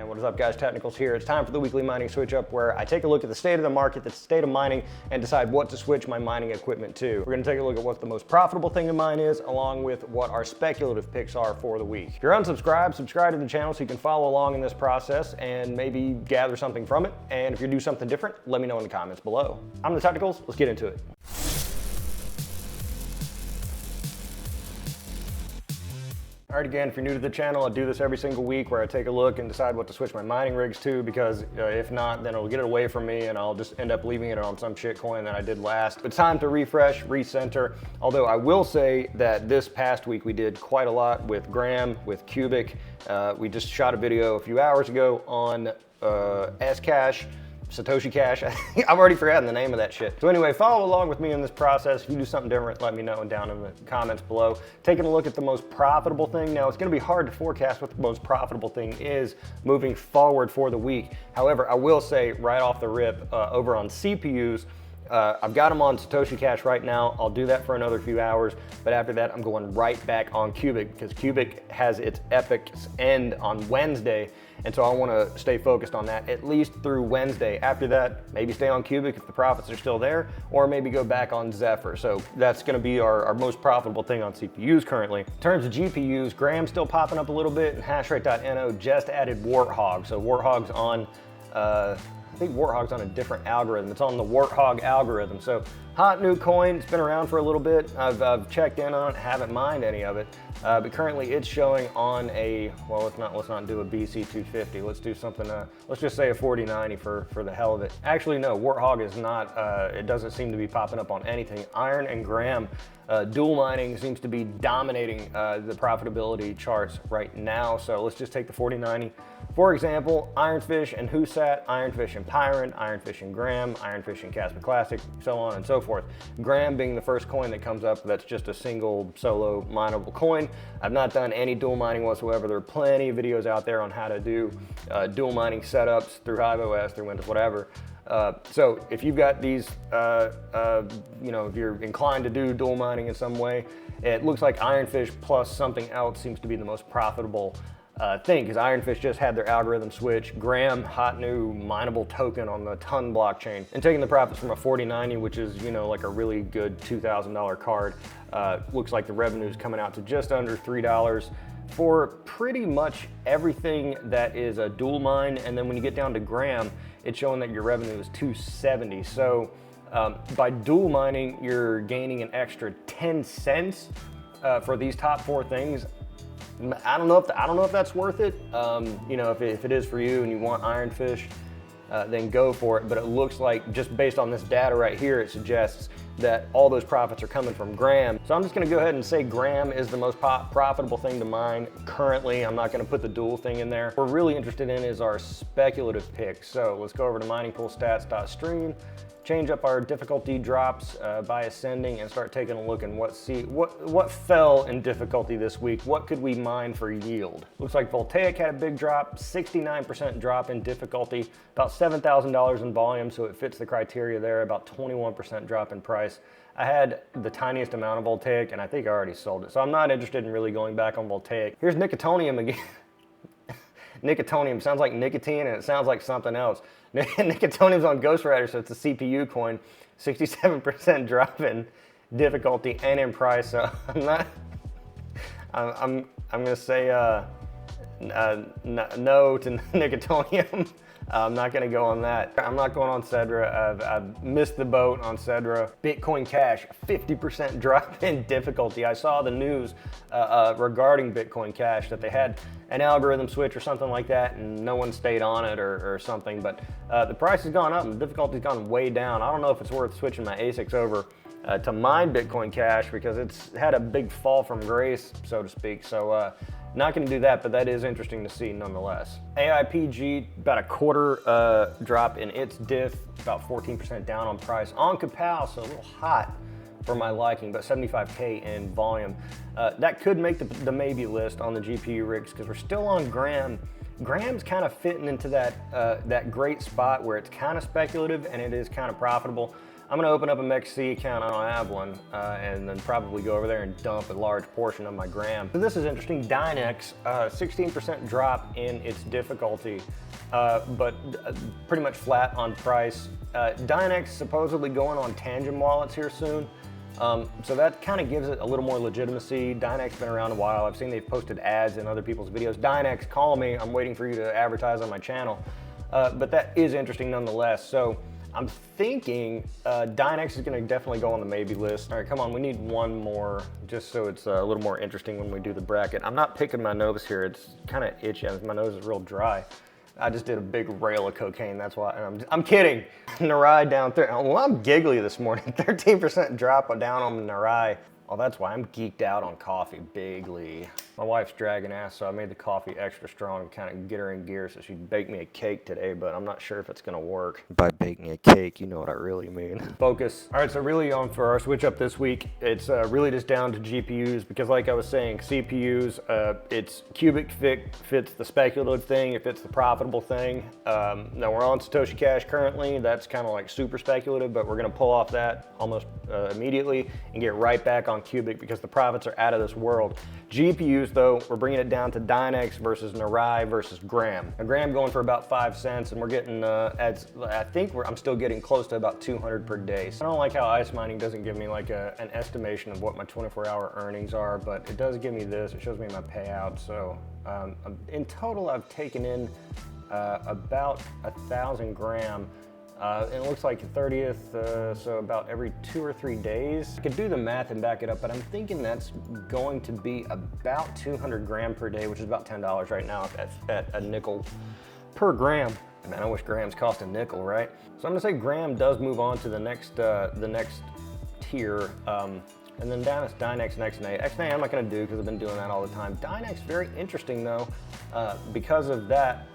And what is up, guys? Technicals here. It's time for the weekly mining switch up, where I take a look at the state of the market, the state of mining, and decide what to switch my mining equipment to. We're going to take a look at what the most profitable thing to mine is, along with what our speculative picks are for the week. If you're unsubscribed, subscribe to the channel so you can follow along in this process and maybe gather something from it. And if you do something different, let me know in the comments below. I'm the Technicals. Let's get into it. All right, again, if you're new to the channel, I do this every single week where I take a look and decide what to switch my mining rigs to, because if not, then it'll get it away from me and I'll just end up leaving it on some shit coin that I did last. It's time to refresh, recenter. Although I will say that this past week we did quite a lot with Graham, with Cubic. We just shot a video a few hours ago on Zcash, Satoshi Cash. I've already forgotten the name of that shit. So anyway, follow along with me in this process. If you do something different, let me know down in the comments below. Taking a look at the most profitable thing. Now, it's gonna be hard to forecast what the most profitable thing is moving forward for the week. However, I will say right off the rip, over on CPUs, I've got them on Satoshi Cash right now. I'll do that for another few hours, but after that, I'm going right back on Cubic, because Cubic has its epic's end on Wednesday, and so I want to stay focused on that at least through Wednesday. After that, maybe stay on Cubic if the profits are still there, or maybe go back on ZEPH. So that's going to be our most profitable thing on CPUs currently. In terms of GPUs, Graham's still popping up a little bit, and hashrate.no just added Warthog. So Warthog's on, I think Warthog's on a different algorithm. It's on the Warthog algorithm. So hot new coin. It's been around for a little bit. I've checked in on it, haven't mined any of it, but currently it's showing on a, well, let's not do a BC 250. Let's do something. Let's just say a 4090 for the hell of it. Actually, no, Warthog is not. It doesn't seem to be popping up on anything. Iron and Graham. Dual mining seems to be dominating the profitability charts right now. So let's just take the 4090. For example, Ironfish and Husat, Ironfish and Pyron, Ironfish and Graham, Ironfish and Casper Classic, so on and so forth. Graham being the first coin that comes up that's just a single solo mineable coin. I've not done any dual mining whatsoever. There are plenty of videos out there on how to do dual mining setups through HiveOS, through Windows, whatever. So if you've got these, you know, if you're inclined to do dual mining in some way, it looks like Ironfish plus something else seems to be the most profitable thing, because Ironfish just had their algorithm switch. Graham, hot new mineable token on the Ton blockchain, and taking the profits from a 4090, which is, you know, like a really good $2,000 card. Looks like the revenue is coming out to just under $3 for pretty much everything that is a dual mine. And then when you get down to Graham, it's showing that your revenue is $270. So by dual mining, you're gaining an extra 10 cents for these top four things. I don't know if that's worth it. You know, if it is for you and you want Ironfish, then go for it. But it looks like, just based on this data right here, it suggests that all those profits are coming from Graham. So I'm just gonna go ahead and say Graham is the most profitable thing to mine currently. I'm not gonna put the dual thing in there. What we're really interested in is our speculative pick. So let's go over to miningpoolstats.stream, change up our difficulty drops by ascending, and start taking a look and what fell in difficulty this week. What could we mine for yield? Looks like Voltaic had a big drop, 69% drop in difficulty, about $7,000 in volume, so it fits the criteria there, about 21% drop in price. I had the tiniest amount of Voltaic, and I think I already sold it, so I'm not interested in really going back on Voltaic. Here's Nicotonium again. Nicotonium sounds like nicotine, and it sounds like something else. Nicotonium's on Ghostwriter, so it's a CPU coin. 67% drop in difficulty and in price. So I'm gonna say no to Nicotonium. I'm not gonna go on that. I'm not going on Cedra. I've missed the boat on Cedra. Bitcoin Cash, 50% drop in difficulty. I saw the news regarding Bitcoin Cash that they had an algorithm switch or something like that, and no one stayed on it or something, but the price has gone up and the difficulty's gone way down. I don't know if it's worth switching my ASICs over to mine Bitcoin Cash, because it's had a big fall from grace, so to speak. So not going to do that, but that is interesting to see nonetheless. AIPG, about a quarter drop in its diff, about 14% down on price. On Kapal, so a little hot for my liking, but 75K in volume. That could make the maybe list on the GPU rigs, because we're still on Graham. Graham's kind of fitting into that great spot where it's kind of speculative and it is kind of profitable. I'm gonna open up a MEXC account, I don't have one, and then probably go over there and dump a large portion of my gram. So this is interesting. Dynex, 16% drop in its difficulty, but pretty much flat on price. Dynex supposedly going on Tangent wallets here soon. So that kind of gives it a little more legitimacy. Dynex been around a while. I've seen they've posted ads in other people's videos. Dynex, call me. I'm waiting for you to advertise on my channel. But that is interesting nonetheless. So I'm thinking Dynex is going to definitely go on the maybe list. All right, come on, we need one more just so it's a little more interesting when we do the bracket. I'm not picking my nose here. It's kind of itchy. My nose is real dry. I just did a big rail of cocaine, that's why. And I'm kidding. Narai down there. Well, I'm giggly this morning. 13% drop down on Narai. Oh, that's why I'm geeked out on coffee bigly. My wife's dragging ass, so I made the coffee extra strong to kind of get her in gear so she'd bake me a cake today, but I'm not sure if it's gonna work. By baking a cake, you know what I really mean. Focus. All right, so really for our switch up this week, it's really just down to GPUs because like I was saying, CPUs, it's cubic fits the speculative thing, it fits the profitable thing. Now we're on Satoshi Cash currently, that's kind of like super speculative, but we're gonna pull off that almost immediately and get right back on cubic because the profits are out of this world. GPUs though, we're bringing it down to Dynex versus Narai versus Gram. A Gram going for about 5 cents and we're getting, I'm still getting close to about 200 per day. So I don't like how ice mining doesn't give me like an estimation of what my 24-hour earnings are, but it does give me this. It shows me my payout. So in total, I've taken in about 1,000 gram. And it looks like the 30th, so about every 2 or 3 days. I could do the math and back it up, but I'm thinking that's going to be about 200 gram per day, which is about $10 right now at a nickel per gram. Man, I wish grams cost a nickel, right? So I'm gonna say gram does move on to the next tier. And then down is Dynex and XNA. XNA I'm not gonna do because I've been doing that all the time. Dynex, very interesting though, because of that,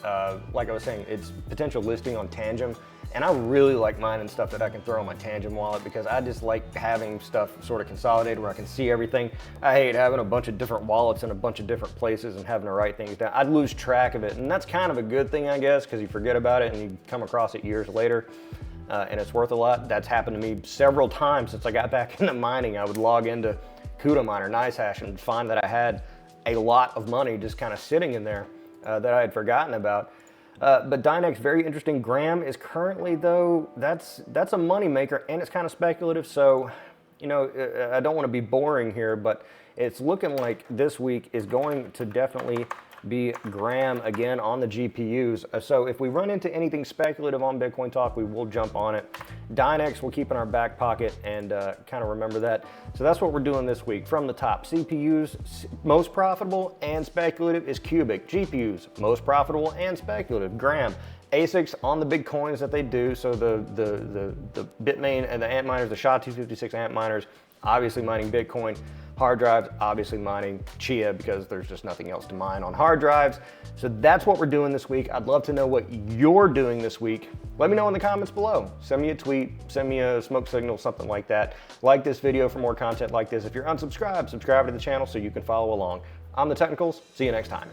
like I was saying, it's potential listing on Tangent. And I really like mining stuff that I can throw on my Tangent wallet because I just like having stuff sort of consolidated where I can see everything. I hate having a bunch of different wallets in a bunch of different places and having to write things down. I'd lose track of it, and that's kind of a good thing, I guess, because you forget about it and you come across it years later. And it's worth a lot. That's happened to me several times since I got back into mining. I would log into CUDA Miner, NiceHash, and find that I had a lot of money just kind of sitting in there that I had forgotten about. But Dynex, very interesting. Gram is currently though, that's a money maker and it's kind of speculative. So, you know, I don't want to be boring here, but it's looking like this week is going to definitely be Gram again on the GPUs. So if we run into anything speculative on Bitcoin Talk, we will jump on it. Dynex we'll keep in our back pocket and kind of remember that. So that's what we're doing this week. From the top, CPUs, most profitable and speculative is Cubic. GPUs, most profitable and speculative, Gram. ASICs on the big coins that they do, so the Bitmain and the Antminers, the SHA-256 Antminers, obviously mining Bitcoin. Hard drives, obviously mining Chia because there's just nothing else to mine on hard drives. So that's what we're doing this week. I'd love to know what you're doing this week. Let me know in the comments below. Send me a tweet, send me a smoke signal, something like that. Like this video for more content like this. If you're unsubscribed, subscribe to the channel so you can follow along. I'm TheTechnicals. See you next time.